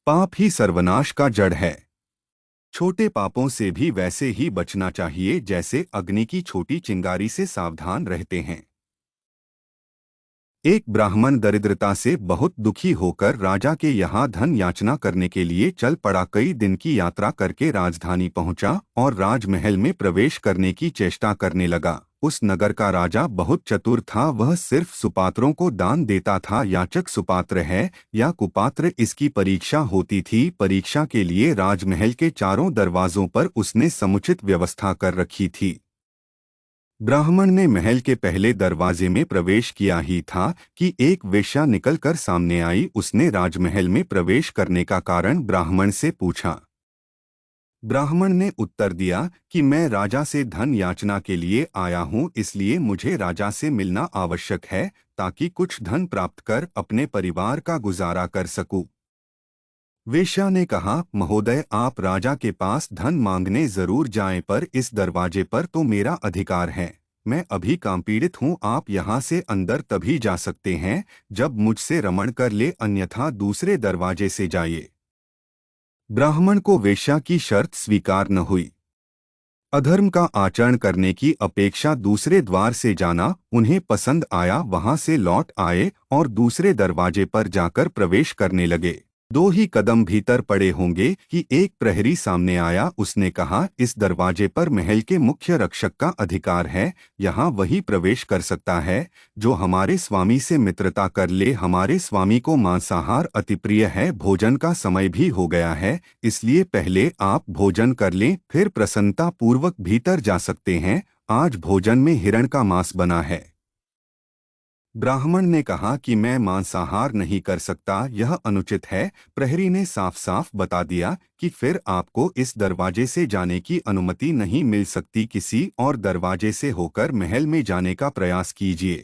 पाप ही सर्वनाश का जड़ है। छोटे पापों से भी वैसे ही बचना चाहिए जैसे अग्नि की छोटी चिंगारी से सावधान रहते हैं। एक ब्राह्मण दरिद्रता से बहुत दुखी होकर राजा के यहाँ धन याचना करने के लिए चल पड़ा। कई दिन की यात्रा करके राजधानी पहुंचा और राजमहल में प्रवेश करने की चेष्टा करने लगा। उस नगर का राजा बहुत चतुर था। वह सिर्फ सुपात्रों को दान देता था। याचक सुपात्र है या कुपात्र, इसकी परीक्षा होती थी। परीक्षा के लिए राजमहल के चारों दरवाजों पर उसने समुचित व्यवस्था कर रखी थी। ब्राह्मण ने महल के पहले दरवाजे में प्रवेश किया ही था कि एक वेश्या निकलकर सामने आई। उसने राजमहल में प्रवेश करने का कारण ब्राह्मण से पूछा। ब्राह्मण ने उत्तर दिया कि मैं राजा से धन याचना के लिए आया हूँ, इसलिए मुझे राजा से मिलना आवश्यक है ताकि कुछ धन प्राप्त कर अपने परिवार का गुजारा कर सकूं। वेश्या ने कहा, महोदय, आप राजा के पास धन मांगने जरूर जाएं, पर इस दरवाजे पर तो मेरा अधिकार है। मैं अभी कामपीड़ित हूँ। आप यहाँ से अंदर तभी जा सकते हैं जब मुझसे रमण कर ले, अन्यथा दूसरे दरवाजे से जाइए। ब्राह्मण को वेश्या की शर्त स्वीकार न हुई। अधर्म का आचरण करने की अपेक्षा दूसरे द्वार से जाना उन्हें पसंद आया। वहां से लौट आए और दूसरे दरवाजे पर जाकर प्रवेश करने लगे। दो ही कदम भीतर पड़े होंगे कि एक प्रहरी सामने आया। उसने कहा, इस दरवाजे पर महल के मुख्य रक्षक का अधिकार है। यहाँ वही प्रवेश कर सकता है जो हमारे स्वामी से मित्रता कर ले। हमारे स्वामी को मांसाहार अति प्रिय है। भोजन का समय भी हो गया है, इसलिए पहले आप भोजन कर लें, फिर प्रसन्नता पूर्वक भीतर जा सकते हैं। आज भोजन में हिरण का मांस बना है। ब्राह्मण ने कहा कि मैं मांसाहार नहीं कर सकता, यह अनुचित है। प्रहरी ने साफ साफ बता दिया कि फिर आपको इस दरवाजे से जाने की अनुमति नहीं मिल सकती। किसी और दरवाजे से होकर महल में जाने का प्रयास कीजिए।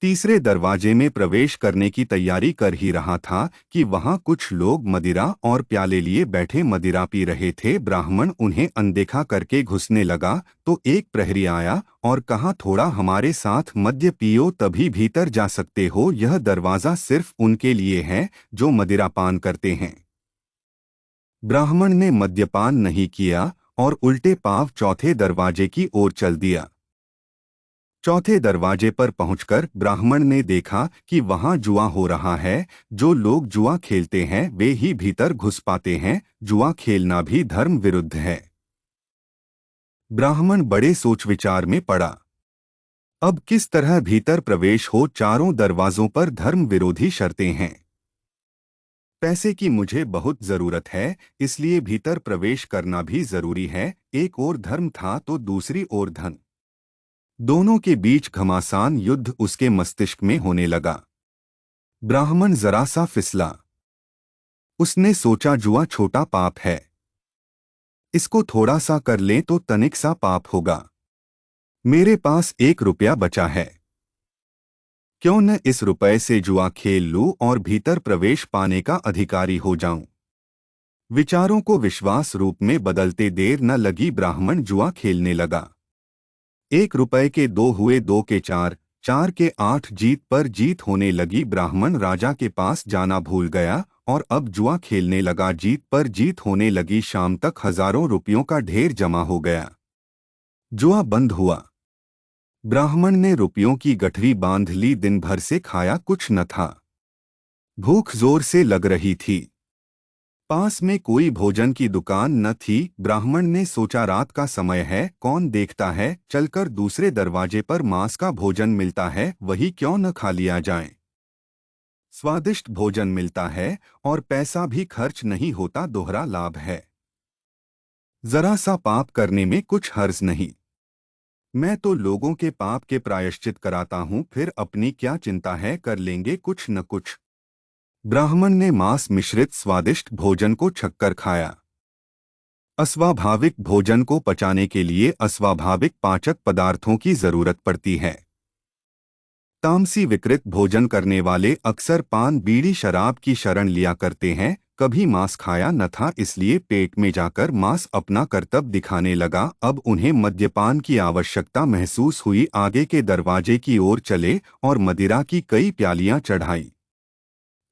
तीसरे दरवाजे में प्रवेश करने की तैयारी कर ही रहा था कि वहां कुछ लोग मदिरा और प्याले लिए बैठे मदिरा पी रहे थे। ब्राह्मण उन्हें अनदेखा करके घुसने लगा तो एक प्रहरी आया और कहा, थोड़ा हमारे साथ मद्य पियो तभी भीतर जा सकते हो। यह दरवाजा सिर्फ उनके लिए है जो मदिरा पान करते हैं। ब्राह्मण ने मद्यपान नहीं किया और उल्टे पांव चौथे दरवाजे की ओर चल दिया। चौथे दरवाजे पर पहुंचकर ब्राह्मण ने देखा कि वहां जुआ हो रहा है। जो लोग जुआ खेलते हैं वे ही भीतर घुस पाते हैं। जुआ खेलना भी धर्म विरुद्ध है। ब्राह्मण बड़े सोच विचार में पड़ा। अब किस तरह भीतर प्रवेश हो? चारों दरवाजों पर धर्म विरोधी शर्तें हैं। पैसे की मुझे बहुत जरूरत है, इसलिए भीतर प्रवेश करना भी जरूरी है। एक ओर धर्म था तो दूसरी ओर धन। दोनों के बीच घमासान युद्ध उसके मस्तिष्क में होने लगा। ब्राह्मण जरा सा फिसला। उसने सोचा, जुआ छोटा पाप है, इसको थोड़ा सा कर लें तो तनिक सा पाप होगा। मेरे पास 1 रुपया बचा है, क्यों न इस रुपए से जुआ खेल लूं और भीतर प्रवेश पाने का अधिकारी हो जाऊं। विचारों को विश्वास रूप में बदलते देर न लगी। ब्राह्मण जुआ खेलने लगा। 1 रुपए के 2 हुए, 2 के 4, 4 के 8। जीत पर जीत होने लगी। ब्राह्मण राजा के पास जाना भूल गया और अब जुआ खेलने लगा। जीत पर जीत होने लगी। शाम तक हजारों रुपयों का ढेर जमा हो गया। जुआ बंद हुआ। ब्राह्मण ने रुपयों की गठरी बांध ली। दिन भर से खाया कुछ न था। भूख जोर से लग रही थी। पास में कोई भोजन की दुकान न थी। ब्राह्मण ने सोचा, रात का समय है, कौन देखता है, चलकर दूसरे दरवाजे पर मांस का भोजन मिलता है, वही क्यों न खा लिया जाए। स्वादिष्ट भोजन मिलता है और पैसा भी खर्च नहीं होता, दोहरा लाभ है। जरा सा पाप करने में कुछ हर्ज नहीं। मैं तो लोगों के पाप के प्रायश्चित कराता हूँ, फिर अपनी क्या चिंता है, कर लेंगे कुछ न कुछ। ब्राह्मण ने मांस मिश्रित स्वादिष्ट भोजन को छक्कर खाया। अस्वाभाविक भोजन को पचाने के लिए अस्वाभाविक पाचक पदार्थों की जरूरत पड़ती है। तामसी विकृत भोजन करने वाले अक्सर पान बीड़ी शराब की शरण लिया करते हैं। कभी मांस खाया न था, इसलिए पेट में जाकर मांस अपना कर्तव्य दिखाने लगा। अब उन्हें मद्यपान की आवश्यकता महसूस हुई। आगे के दरवाजे की ओर चले और मदिरा की कई प्यालियां चढ़ाई।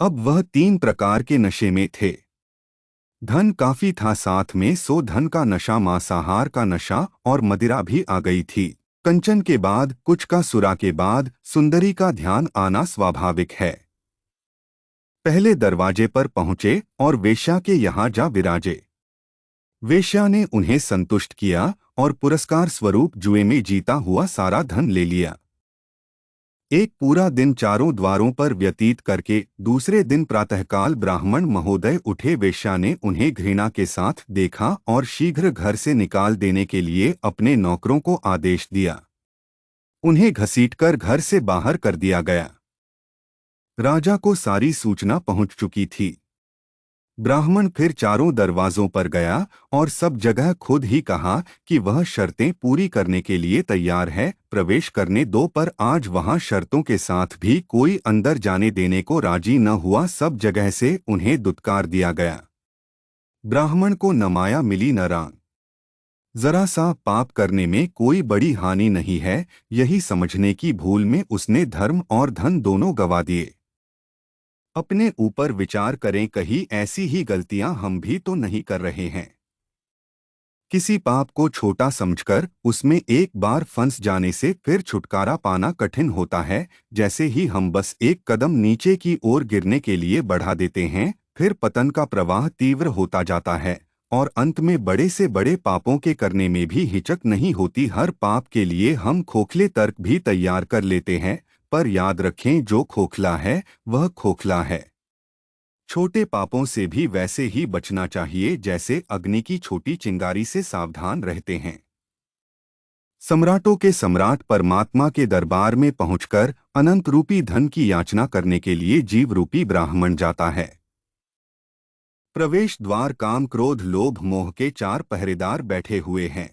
अब वह 3 प्रकार के नशे में थे। धन काफी था, साथ में सो धन का नशा, मांसाहार का नशा और मदिरा भी आ गई थी। कंचन के बाद कुछ का, सुरा के बाद सुंदरी का ध्यान आना स्वाभाविक है। पहले दरवाजे पर पहुंचे और वेश्या के यहाँ जा विराजे। वेश्या ने उन्हें संतुष्ट किया और पुरस्कार स्वरूप जुए में जीता हुआ सारा धन ले लिया। एक पूरा दिन चारों द्वारों पर व्यतीत करके दूसरे दिन प्रातःकाल ब्राह्मण महोदय उठे। वेश्या ने उन्हें घृणा के साथ देखा और शीघ्र घर से निकाल देने के लिए अपने नौकरों को आदेश दिया। उन्हें घसीटकर घर से बाहर कर दिया गया। राजा को सारी सूचना पहुंच चुकी थी। ब्राह्मण फिर चारों दरवाजों पर गया और सब जगह खुद ही कहा कि वह शर्तें पूरी करने के लिए तैयार है, प्रवेश करने दो, पर आज वहां शर्तों के साथ भी कोई अंदर जाने देने को राजी न हुआ। सब जगह से उन्हें दुत्कार दिया गया। ब्राह्मण को न माया मिली न रान। जरा सा पाप करने में कोई बड़ी हानि नहीं है, यही समझने की भूल में उसने धर्म और धन दोनों गंवा दिए। अपने ऊपर विचार करें, कहीं ऐसी ही गलतियां हम भी तो नहीं कर रहे हैं। किसी पाप को छोटा समझकर उसमें एक बार फंस जाने से फिर छुटकारा पाना कठिन होता है। जैसे ही हम बस एक कदम नीचे की ओर गिरने के लिए बढ़ा देते हैं, फिर पतन का प्रवाह तीव्र होता जाता है और अंत में बड़े से बड़े पापों के करने में भी हिचक नहीं होती। हर पाप के लिए हम खोखले तर्क भी तैयार कर लेते हैं, पर याद रखें, जो खोखला है वह खोखला है। छोटे पापों से भी वैसे ही बचना चाहिए जैसे अग्नि की छोटी चिंगारी से सावधान रहते हैं। सम्राटों के सम्राट परमात्मा के दरबार में पहुंचकर अनंत रूपी धन की याचना करने के लिए जीव रूपी ब्राह्मण जाता है। प्रवेश द्वार काम क्रोध लोभ मोह के 4 पहरेदार बैठे हुए हैं।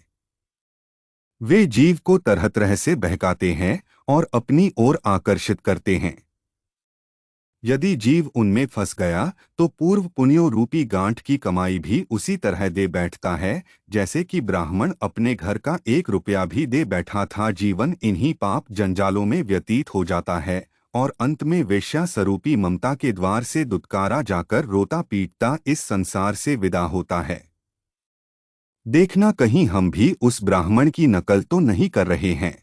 वे जीव को तरह तरह से बहकाते हैं और अपनी ओर आकर्षित करते हैं। यदि जीव उनमें फंस गया तो पूर्व पुण्यों रूपी गांठ की कमाई भी उसी तरह दे बैठता है जैसे कि ब्राह्मण अपने घर का 1 रुपया भी दे बैठा था। जीवन इन्हीं पाप जंजालों में व्यतीत हो जाता है और अंत में वेश्या स्वरूपी ममता के द्वार से दुत्कारा जाकर रोता पीटता इस संसार से विदा होता है। देखना, कहीं हम भी उस ब्राह्मण की नकल तो नहीं कर रहे हैं।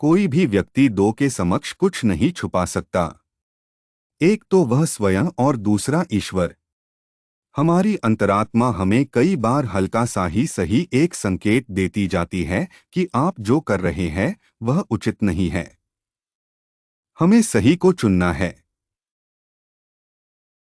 कोई भी व्यक्ति दो के समक्ष कुछ नहीं छुपा सकता, एक तो वह स्वयं और दूसरा ईश्वर। हमारी अंतरात्मा हमें कई बार हल्का सा ही सही एक संकेत देती जाती है कि आप जो कर रहे हैं वह उचित नहीं है। हमें सही को चुनना है।